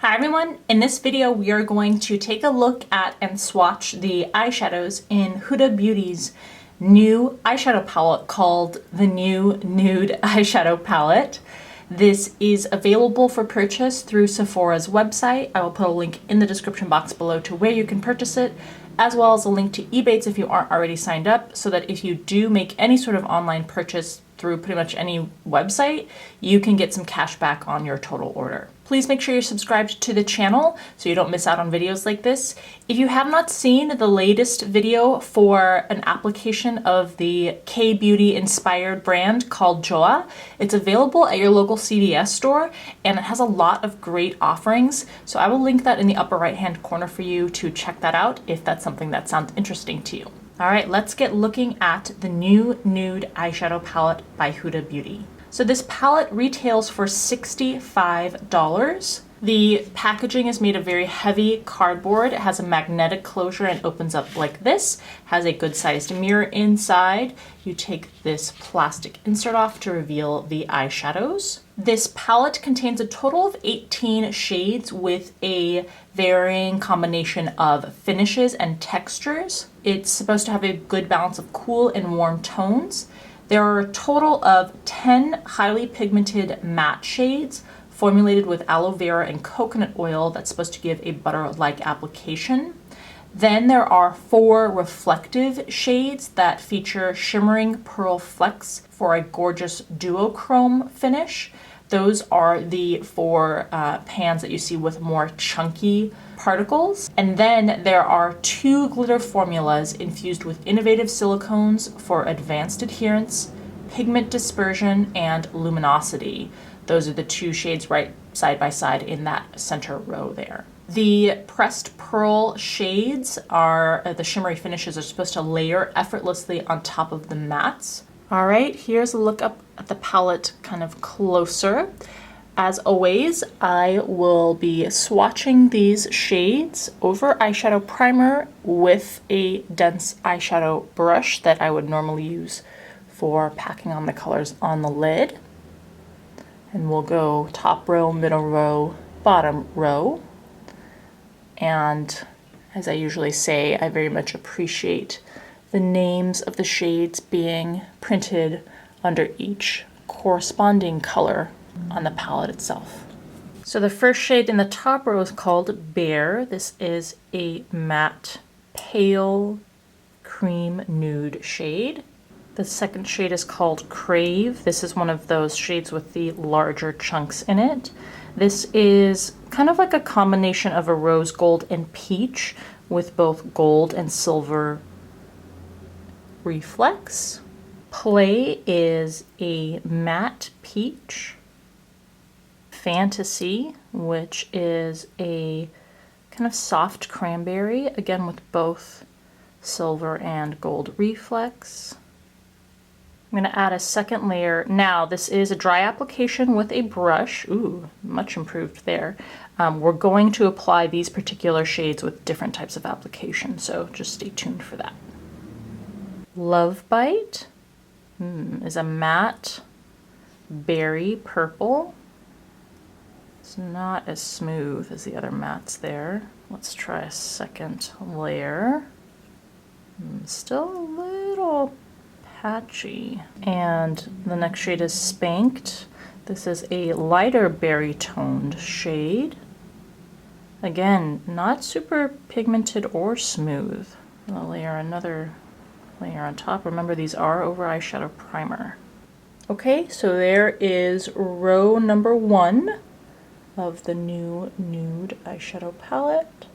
Hi everyone, in this video we are going to take a look at and swatch the eyeshadows in Huda Beauty's new eyeshadow palette called the new Nude Eyeshadow Palette. This is available for purchase through Sephora's website. I will put a link in the description box below to where you can purchase it, as well as a link to Ebates if you aren't already signed up, so that if you do make any sort of online purchase through pretty much any website, you can get some cash back on your total order. Please make sure you're subscribed to the channel so you don't miss out on videos like this. If you have not seen the latest video for an application of the K-beauty inspired brand called Joa, it's available at your local CVS store and it has a lot of great offerings. So I will link that in the upper right hand corner for you to check that out if that's something that sounds interesting to you. All right, let's get looking at the new Nude Eyeshadow Palette by Huda Beauty. So this palette retails for $65. The packaging is made of very heavy cardboard. It has a magnetic closure and opens up like this. Has a good sized mirror inside. You take this plastic insert off to reveal the eyeshadows. This palette contains a total of 18 shades with a varying combination of finishes and textures. It's supposed to have a good balance of cool and warm tones. There are a total of 10 highly pigmented matte shades formulated with aloe vera and coconut oil that's supposed to give a butter-like application. Then there are 4 reflective shades that feature shimmering pearl flecks for a gorgeous duochrome finish. Those are the 4 pans that you see with more chunky particles. And then there are 2 glitter formulas infused with innovative silicones for advanced adherence, pigment dispersion, and luminosity. Those are the 2 shades right side by side in that center row there. The pressed pearl shades are, the shimmery finishes are supposed to layer effortlessly on top of the mattes. All right, here's a look up at the palette kind of closer. As always, I will be swatching these shades over eyeshadow primer with a dense eyeshadow brush that I would normally use for packing on the colors on the lid. And we'll go top row, middle row, bottom row. And as I usually say, I very much appreciate the names of the shades being printed under each corresponding color on the palette itself. So the first shade in the top row is called Bare. This is a matte pale cream nude shade. The second shade is called Crave. This is one of those shades with the larger chunks in it. This is kind of like a combination of a rose gold and peach with both gold and silver reflex. Play is a matte peach. Fantasy, which is a kind of soft cranberry, again with both silver and gold reflex. I'm going to add a second layer. Now, this is a dry application with a brush. Ooh, much improved there. We're going to apply these particular shades with different types of application, so just stay tuned for that. Love Bite is a matte berry purple. It's not as smooth as the other mattes there. Let's try a second layer. Still a little patchy. And the next shade is Spanked. This is a lighter berry toned shade. Again, not super pigmented or smooth. I'll layer another layer on top. Remember, these are over eyeshadow primer. Okay, so there is row number 1 of the new Nude Eyeshadow Palette.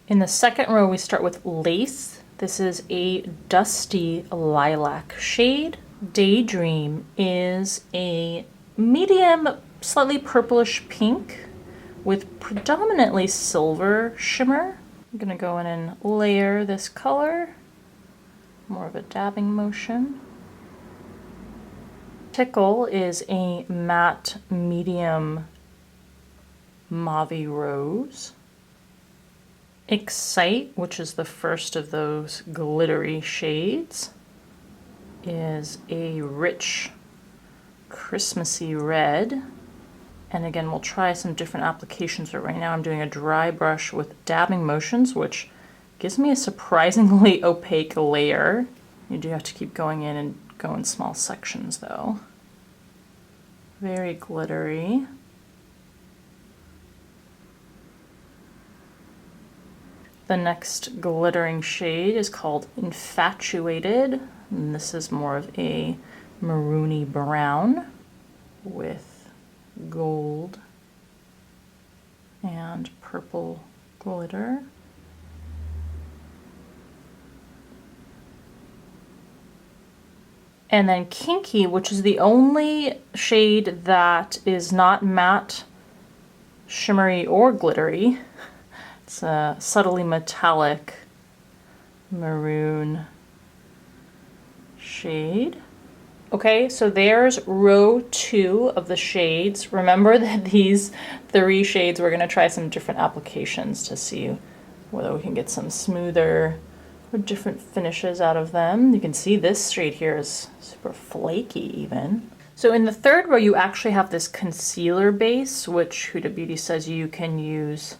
In the second row, we start with Lace. This is a dusty lilac shade. Daydream is a medium, slightly purplish pink with predominantly silver shimmer. I'm gonna go in and layer this color, more of a dabbing motion. Tickle is a matte medium mauve rose. Excite, which is the first of those glittery shades, is a rich Christmassy red. And again, we'll try some different applications, but right now I'm doing a dry brush with dabbing motions, which gives me a surprisingly opaque layer. You do have to keep going in and go in small sections though. Very glittery. The next glittering shade is called Infatuated, and this is more of a maroony brown with gold and purple glitter. And then Kinky, which is the only shade that is not matte, shimmery, or glittery. It's a subtly metallic maroon shade. Okay, so there's row 2 of the shades. Remember that these 3 shades, we're gonna try some different applications to see whether we can get some smoother or different finishes out of them. You can see this shade here is super flaky even. So in the 3rd row, you actually have this concealer base, which Huda Beauty says you can use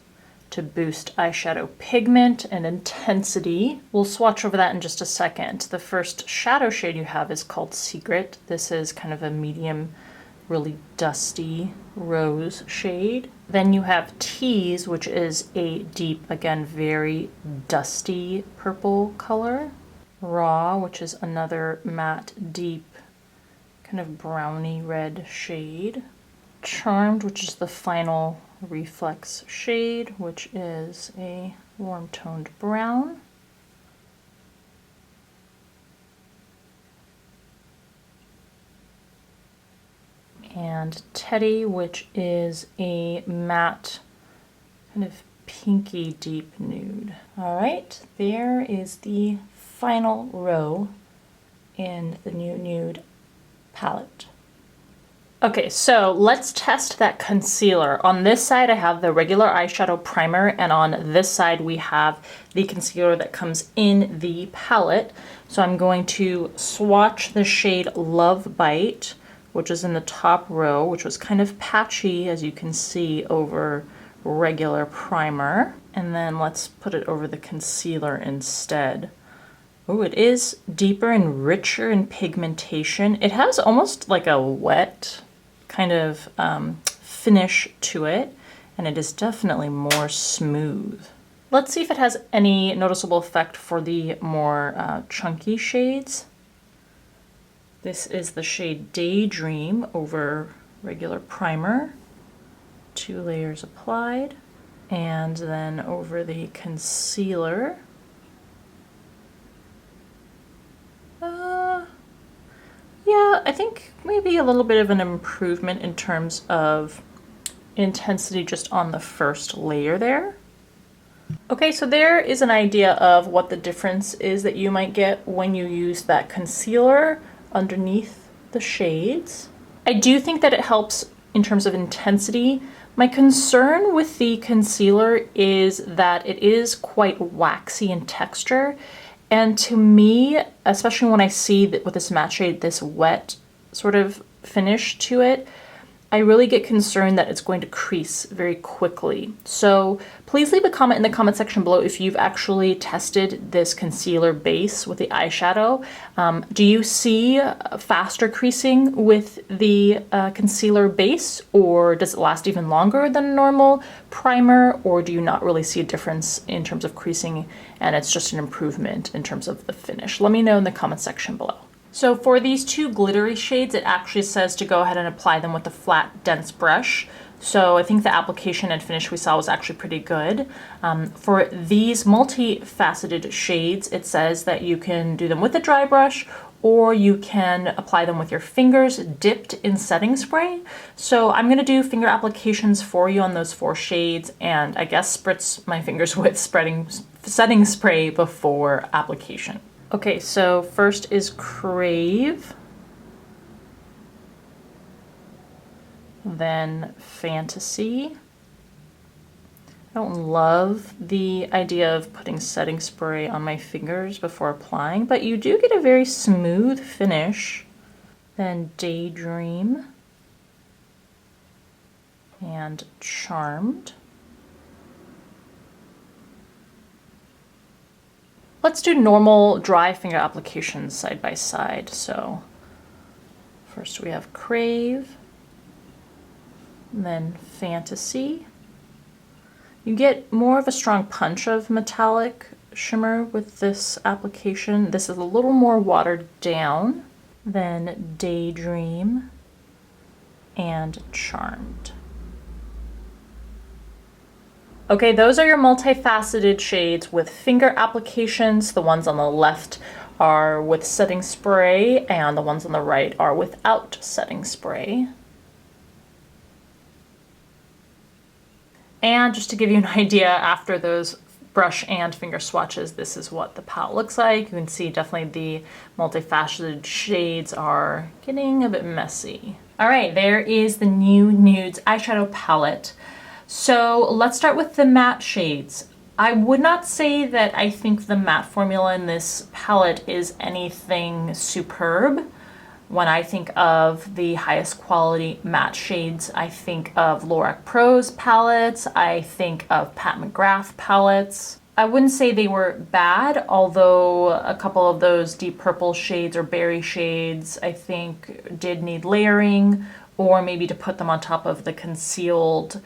to boost eyeshadow pigment and intensity. We'll swatch over that in just a second. The first shadow shade you have is called Secret. This is kind of a medium, really dusty rose shade. Then you have Tease, which is a deep, again, very dusty purple color. Raw, which is another matte, deep, kind of browny red shade. Charmed, which is the final reflex shade, which is a warm toned brown. And Teddy, which is a matte, kind of pinky deep nude. All right, there is the final row in the new nude palette. Okay, so let's test that concealer. On this side, I have the regular eyeshadow primer, and on this side, we have the concealer that comes in the palette. So I'm going to swatch the shade Love Bite, which is in the top row, which was kind of patchy, as you can see, over regular primer. And then let's put it over the concealer instead. Oh, it is deeper and richer in pigmentation. It has almost like a wet kind of finish to it, and it is definitely more smooth. Let's see if it has any noticeable effect for the more chunky shades. This is the shade Daydream over regular primer. 2 layers applied, and then over the concealer. Yeah, I think maybe a little bit of an improvement in terms of intensity just on the first layer there. Okay, so there is an idea of what the difference is that you might get when you use that concealer underneath the shades. I do think that it helps in terms of intensity. My concern with the concealer is that it is quite waxy in texture. And to me, especially when I see that with this matte shade, this wet sort of finish to it, I really get concerned that it's going to crease very quickly. So please leave a comment in the comment section below if you've actually tested this concealer base with the eyeshadow. Do you see faster creasing with the concealer base, or does it last even longer than a normal primer, or do you not really see a difference in terms of creasing and it's just an improvement in terms of the finish? Let me know in the comment section below. So for these 2 glittery shades, it actually says to go ahead and apply them with a flat, dense brush. So I think the application and finish we saw was actually pretty good. For these multifaceted shades, it says that you can do them with a dry brush, or you can apply them with your fingers dipped in setting spray. So I'm gonna do finger applications for you on those 4 shades, and I guess spritz my fingers with setting spray before application. Okay, so first is Crave, then Fantasy. I don't love the idea of putting setting spray on my fingers before applying, but you do get a very smooth finish. Then Daydream. and Charmed. Let's do normal dry finger applications side by side. So first we have Crave, and then Fantasy. You get more of a strong punch of metallic shimmer with this application. This is a little more watered down than Daydream and Charmed. Okay, those are your multifaceted shades with finger applications. The ones on the left are with setting spray and the ones on the right are without setting spray. And just to give you an idea, after those brush and finger swatches, this is what the palette looks like. You can see definitely the multifaceted shades are getting a bit messy. All right, there is the new Nudes eyeshadow palette. So let's start with the matte shades. I would not say that I think the matte formula in this palette is anything superb. When I think of the highest quality matte shades, I think of Lorac Pro's palettes, I think of Pat McGrath palettes. I wouldn't say they were bad, although a couple of those deep purple shades or berry shades I think did need layering, or maybe to put them on top of the concealed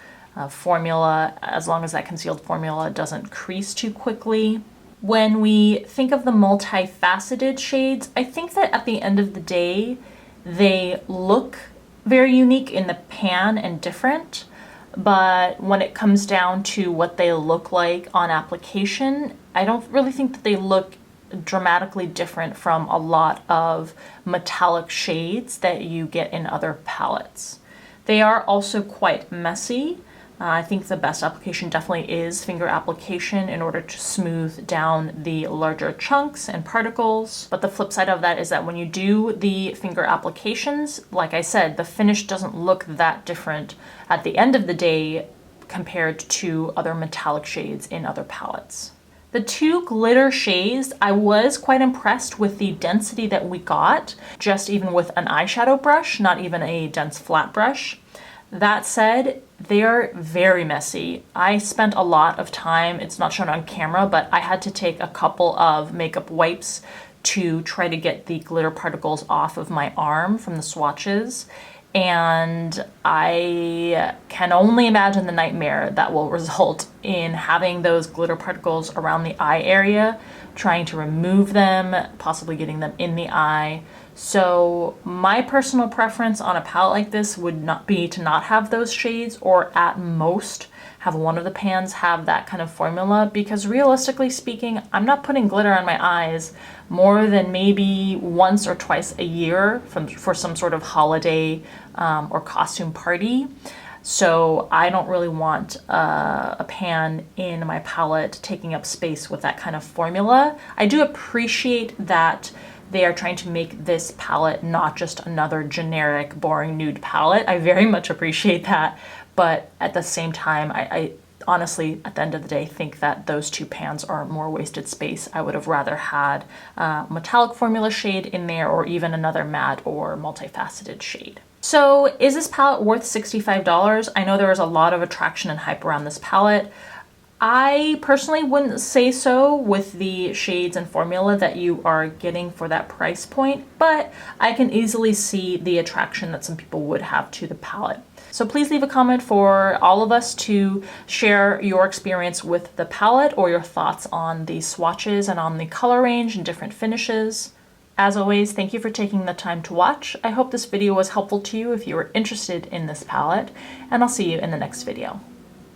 formula, as long as that concealed formula doesn't crease too quickly. When we think of the multifaceted shades, I think that at the end of the day, they look very unique in the pan and different, but when it comes down to what they look like on application, I don't really think that they look dramatically different from a lot of metallic shades that you get in other palettes. They are also quite messy. I think the best application definitely is finger application in order to smooth down the larger chunks and particles. But the flip side of that is that when you do the finger applications, like I said, the finish doesn't look that different at the end of the day compared to other metallic shades in other palettes. The two glitter shades, I was quite impressed with the density that we got, just even with an eyeshadow brush, not even a dense flat brush. That said, they're very messy. I spent a lot of time, it's not shown on camera, but I had to take a couple of makeup wipes to try to get the glitter particles off of my arm from the swatches. And I can only imagine the nightmare that will result in having those glitter particles around the eye area, trying to remove them, possibly getting them in the eye. So my personal preference on a palette like this would not be to not have those shades, or at most have one of the pans have that kind of formula, because realistically speaking, I'm not putting glitter on my eyes more than maybe once or twice a year for some sort of holiday or costume party. So I don't really want a pan in my palette taking up space with that kind of formula. I do appreciate that they are trying to make this palette not just another generic, boring nude palette. I very much appreciate that. But at the same time, I honestly, at the end of the day, think that those two pans are more wasted space. I would have rather had a metallic formula shade in there, or even another matte or multifaceted shade. So is this palette worth $65? I know there was a lot of attraction and hype around this palette. I personally wouldn't say so with the shades and formula that you are getting for that price point, but I can easily see the attraction that some people would have to the palette. So please leave a comment for all of us to share your experience with the palette, or your thoughts on the swatches and on the color range and different finishes. As always, thank you for taking the time to watch. I hope this video was helpful to you if you were interested in this palette, and I'll see you in the next video.